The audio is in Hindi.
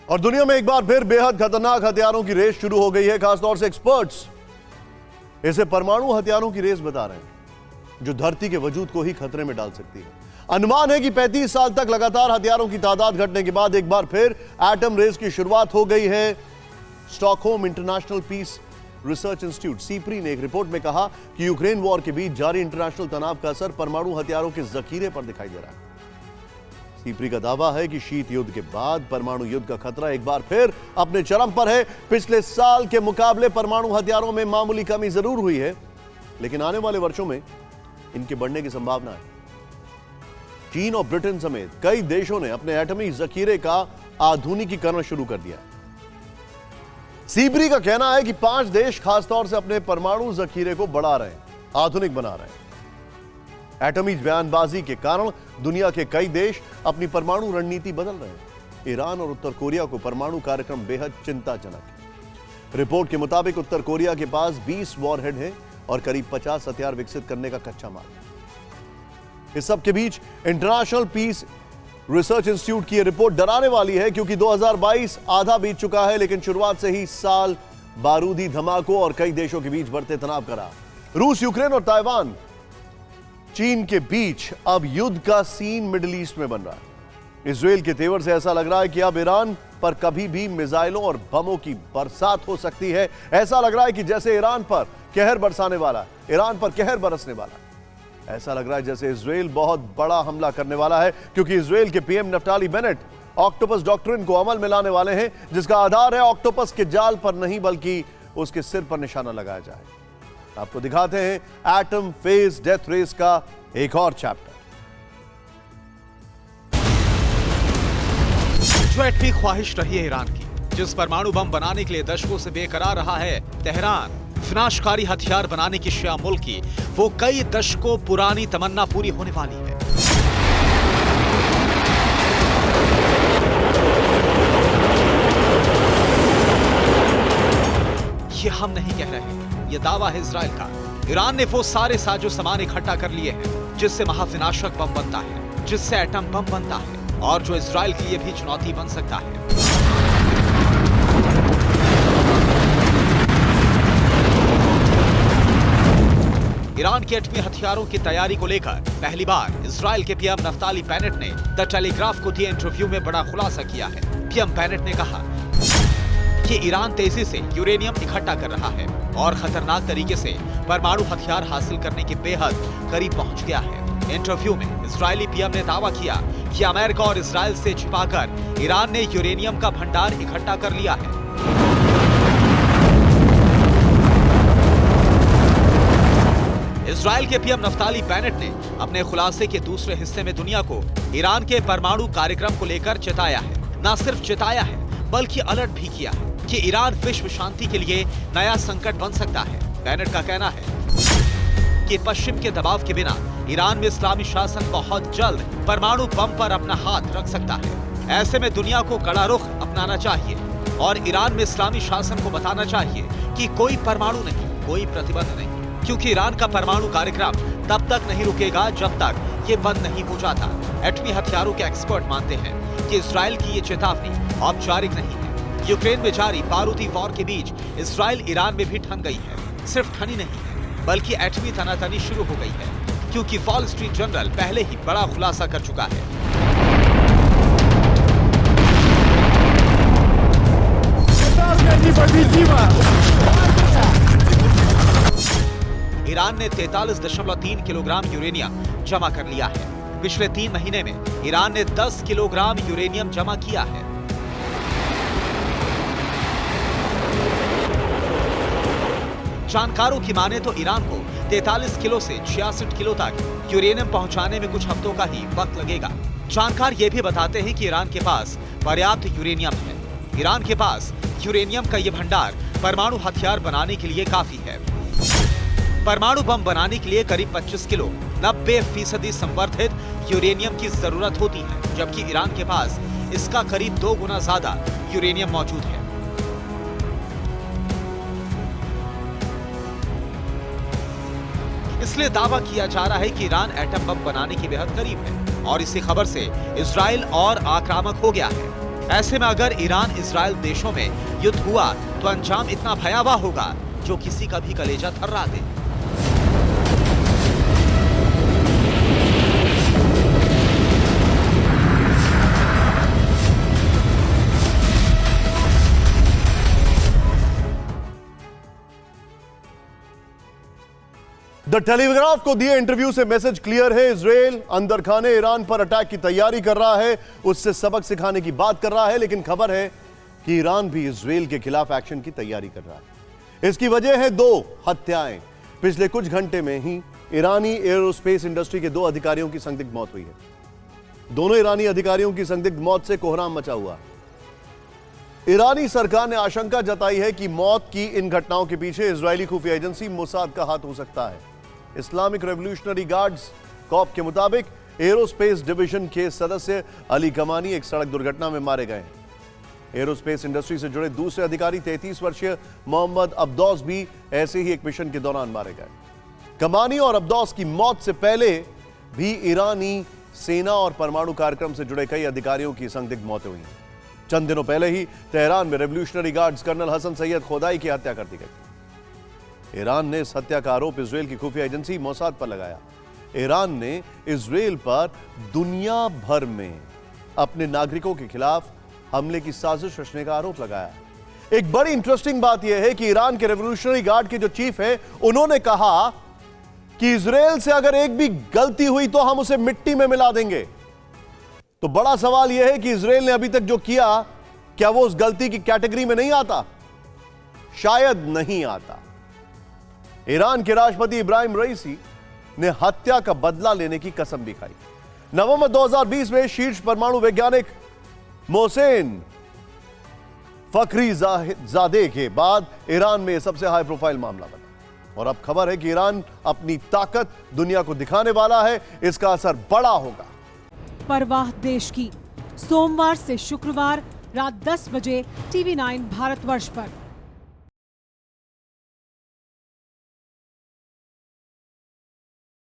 और दुनिया में एक बार फिर बेहद खतरनाक हथियारों की रेस शुरू हो गई है। खासतौर से एक्सपर्ट्स इसे परमाणु हथियारों की रेस बता रहे हैं, जो धरती के वजूद को ही खतरे में डाल सकती है। अनुमान है कि 35 साल तक लगातार हथियारों की तादाद घटने के बाद एक बार फिर एटम रेस की शुरुआत हो गई है। Stockholm International Peace Research Institute SIPRI ने एक रिपोर्ट में कहा कि यूक्रेन वॉर के बीच जारी इंटरनेशनल तनाव का असर परमाणु हथियारों के जखीरे पर दिखाई दे रहा है। सीप्री का दावा है कि शीत युद्ध के बाद परमाणु युद्ध का खतरा एक बार फिर अपने चरम पर है। पिछले साल के मुकाबले परमाणु हथियारों में मामूली कमी जरूर हुई है, लेकिन आने वाले वर्षों में इनके बढ़ने की संभावना है। चीन और ब्रिटेन समेत कई देशों ने अपने एटमी जखीरे का आधुनिकीकरण शुरू कर दिया है। सीप्री का कहना है कि 5 देश खासतौर से अपने परमाणु जखीरे को बढ़ा रहे हैं, आधुनिक बना रहे हैं। एटमी बयानबाजी के कारण दुनिया के कई देश अपनी परमाणु रणनीति बदल रहे हैं। ईरान और उत्तर कोरिया को परमाणु कार्यक्रम बेहद चिंताजनक है। रिपोर्ट के मुताबिक उत्तर कोरिया के पास 20 वॉरहेड हैं और करीब 50 हथियार विकसित करने का कच्चा माल है। इस सब के बीच इंटरनेशनल पीस रिसर्च इंस्टीट्यूट की यह रिपोर्ट डराने वाली है, क्योंकि 2022 आधा बीत चुका है, लेकिन शुरुआत से ही साल बारूदी धमाकों और कई देशों के बीच बढ़ते तनाव का रहा। रूस, यूक्रेन और ताइवान, चीन के बीच अब युद्ध का सीन मिडिल ईस्ट में बन रहा है। इजराइल के तेवर से ऐसा लग रहा है कि अब ईरान पर कभी भी मिसाइलों और बमों की बरसात हो सकती है। ऐसा लग रहा है कि जैसे ईरान पर कहर बरसाने वाला, ईरान पर कहर बरसने वाला। ऐसा लग रहा है जैसे इजराइल बहुत बड़ा हमला करने वाला है, क्योंकि इजराइल के PM Naftali Bennett octopus doctrine को अमल में लाने वाले हैं, जिसका आधार है ऑक्टोपस के जाल पर नहीं बल्कि उसके सिर पर निशाना लगाया जाए। आपको दिखाते हैं एटम फेज डेथ रेस का एक और चैप्टर। जो एटमी ख्वाहिश रही है ईरान की, जिस परमाणु बम बनाने के लिए दशकों से बेकरार रहा है तेहरान, विनाशकारी हथियार बनाने की शिया मुल्क की वो कई दशकों पुरानी तमन्ना पूरी होने वाली है। ये हम नहीं कह रहे, ये दावा है इजराइल का। ईरान ने वो सारे साजो सामान इकट्ठा कर लिए हैं जिससे महाविनाशक बम बनता है, जिससे एटम बम बनता है, और जो इजराइल के लिए भी चुनौती बन सकता है। ईरान के एटमी हथियारों की तैयारी को लेकर पहली बार इजराइल के पीएम नफ्ताली बेनेट ने द टेलीग्राफ को दिए इंटरव्यू में बड़ा खुलासा किया है। पीएम बेनेट ने कहा कि ईरान तेजी से यूरेनियम इकट्ठा कर रहा है और खतरनाक तरीके से परमाणु हथियार हासिल करने के बेहद करीब पहुंच गया है। इंटरव्यू में इजरायली पीएम ने दावा किया कि अमेरिका और इजराइल से छिपाकर ईरान ने यूरेनियम का भंडार इकट्ठा कर लिया है। इजराइल के पीएम नफ्ताली बेनेट ने अपने खुलासे के दूसरे हिस्से में दुनिया को ईरान के परमाणु कार्यक्रम को लेकर चेताया है। न सिर्फ चेताया है बल्कि अलर्ट भी किया है कि ईरान विश्व शांति के लिए नया संकट बन सकता है। बेनेट का कहना है कि पश्चिम के दबाव के बिना ईरान में इस्लामी शासन बहुत जल्द परमाणु बम पर अपना हाथ रख सकता है। ऐसे में दुनिया को कड़ा रुख अपनाना चाहिए और ईरान में इस्लामी शासन को बताना चाहिए कि कोई परमाणु नहीं, कोई प्रतिबंध नहीं, क्योंकि ईरान का परमाणु कार्यक्रम तब तक नहीं रुकेगा जब तक ये बंद नहीं हो जाता। एटमी हथियारों के एक्सपर्ट मानते हैं कि इजराइल की ये चेतावनी औपचारिक नहीं है। यूक्रेन में जारी बारूदी वॉर के बीच इजराइल ईरान में भी ठन गई है। सिर्फ ठनी नहीं है बल्कि एटमी तनातनी शुरू हो गई है, क्योंकि वॉल स्ट्रीट जर्नल पहले ही बड़ा खुलासा कर चुका है। ईरान ने 43.3 किलोग्राम यूरेनियम जमा कर लिया है। पिछले 3 महीने में ईरान ने 10 किलोग्राम यूरेनियम जमा किया है। जानकारों की माने तो ईरान को 43 किलो से 66 किलो तक यूरेनियम पहुंचाने में कुछ हफ्तों का ही वक्त लगेगा। जानकार ये भी बताते हैं कि ईरान के पास पर्याप्त यूरेनियम है। ईरान के पास यूरेनियम का ये भंडार परमाणु हथियार बनाने के लिए काफी है। परमाणु बम बनाने के लिए करीब 25 किलो 90% संवर्धित यूरेनियम की जरूरत होती है, जबकि ईरान के पास इसका करीब 2 गुना ज्यादा यूरेनियम मौजूद है। इसलिए दावा किया जा रहा है कि ईरान एटम बम बनाने के बेहद करीब है और इसी खबर से इजराइल और आक्रामक हो गया है। ऐसे में अगर ईरान इजराइल देशों में युद्ध हुआ तो अंजाम इतना भयावह होगा जो किसी का भी कलेजा थर्रा दे। द टेलीग्राफ को दिए इंटरव्यू से मैसेज क्लियर है। इजराइल अंदर खाने ईरान पर अटैक की तैयारी कर रहा है, उससे सबक सिखाने की बात कर रहा है, लेकिन खबर है कि ईरान भी इजराइल के खिलाफ एक्शन की तैयारी कर रहा है। इसकी वजह है 2 हत्याएं। पिछले कुछ घंटे में ही ईरानी एरोस्पेस इंडस्ट्री के 2 अधिकारियों की संदिग्ध मौत हुई है। दोनों ईरानी अधिकारियों की संदिग्ध मौत से कोहराम मचा हुआ। ईरानी सरकार ने आशंका जताई है कि मौत की इन घटनाओं के पीछे इजरायली खुफिया एजेंसी मोसाद का हाथ हो सकता है। इस्लामिक रेवोल्यूशनरी गार्ड्स कॉप के मुताबिक एरोस्पेस डिवीजन के सदस्य अली कमानी एक सड़क दुर्घटना में मारे गए हैं। एरोस्पेस इंडस्ट्री से जुड़े दूसरे अधिकारी 33 वर्षीय मोहम्मद अब्दौस भी ऐसे ही एक मिशन के दौरान मारे गए। कमानी और अब्दौस की मौत से पहले भी ईरानी सेना और परमाणु कार्यक्रम से जुड़े कई अधिकारियों की संदिग्ध मौतें हुई। चंद दिनों पहले ही तेहरान में revolutionary guards colonel Hassan Sayyad Khodaei की हत्या कर दी गई। ईरान ने इस हत्या का आरोप इजराइल की खुफिया एजेंसी मोसाद पर लगाया। ईरान ने इजराइल पर दुनिया भर में अपने नागरिकों के खिलाफ हमले की साजिश रचने का आरोप लगाया। एक बड़ी इंटरेस्टिंग बात यह है कि ईरान के रेवोल्यूशनरी गार्ड के जो चीफ है, उन्होंने कहा कि इजराइल से अगर एक भी गलती हुई तो हम उसे मिट्टी में मिला देंगे। तो बड़ा सवाल यह है कि इजराइल ने अभी तक जो किया, क्या वो उस गलती की कैटेगरी में नहीं आता? शायद नहीं आता। ईरान के राष्ट्रपति इब्राहिम रईसी ने हत्या का बदला लेने की कसम भी खाई। नवंबर 2020 में शीर्ष परमाणु वैज्ञानिक मोहसेन फखरीजादे के बाद ईरान में सबसे हाई प्रोफाइल मामला बना। और अब खबर है कि ईरान अपनी ताकत दुनिया को दिखाने वाला है। इसका असर बड़ा होगा। परवाह देश की, सोमवार से शुक्रवार रात 10 बजे TV9 भारतवर्ष पर।